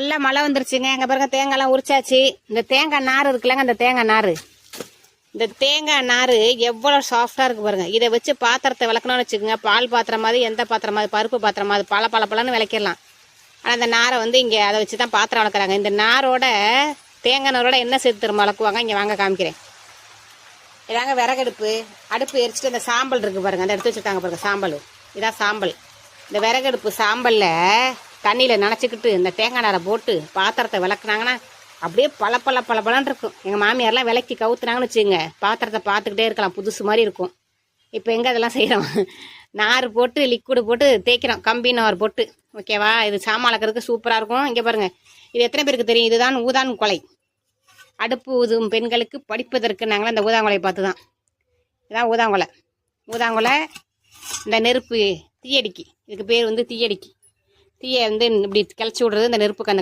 நல்ல மழை வந்துருச்சுங்க. எங்க பாருங்க தேங்காய்லாம் உரிச்சாச்சு. இந்த தேங்காய் நார் இருக்குல்லங்க, இந்த தேங்காய் நார் எவ்வளவு சாஃப்டா இருக்கு பாருங்க. இதை வச்சு பாத்திரத்தை விளக்கணும்னு வச்சுக்கோங்க. பால் பாத்திரம் மாதிரி, எந்த பாத்திரம் மாதிரி, பருப்பு பாத்திரம் மாதிரி பல விளக்கிடலாம். ஆனால் அந்த நாரை இங்கே அதை வச்சு தான் பாத்திரம் வளர்க்குறாங்க. இந்த நாரோட தேங்காய் நாரோட என்ன சேர்த்து திரும்ப வளர்க்குவாங்க, இங்கே வாங்க காமிக்கிறேன். இதாங்க விறகடுப்பு. அடுப்பு எரிச்சிட்டு இந்த சாம்பல் இருக்குது பாருங்க, அந்த எடுத்து வச்சுருக்காங்க பாருங்க சாம்பல். இதான் சாம்பல். இந்த விறகடுப்பு சாம்பலில் தண்ணியில் நனைச்சிக்கிட்டு இந்த தேங்காய் நாரை போட்டு பாத்திரத்தை விளக்குனாங்கன்னா அப்படியே பலன்னு இருக்கும். எங்கள் மாமியார்லாம் விளக்கி கவுத்துனாங்கன்னு வச்சுங்க, பாத்திரத்தை பார்த்துக்கிட்டே இருக்கலாம், புதுசு மாதிரி இருக்கும். இப்போ எங்கே அதெல்லாம் செய்கிறோம், நார் போட்டு லிக்விடு போட்டு தேய்க்கிறோம், கம்பி நார் போட்டு. ஓகேவா? இது சாமான் வளர்க்குறதுக்கு சூப்பராக இருக்கும். இங்கே பாருங்கள், இது எத்தனை பேருக்கு தெரியும்? இதுதான் ஊதான் கொலை. அடுப்பு ஊதும் பெண்களுக்கு படிப்பதற்கு நாங்களாம் இந்த ஊதாங்கொலையை பார்த்து தான். இதான் ஊதாங்கொலை. இந்த நெருப்பு தீயடிக்கி, இதுக்கு பேர் தீயடிக்கி. தீயை இப்படி கிளச்சி விடுறது இந்த நெருப்புக்கு அந்த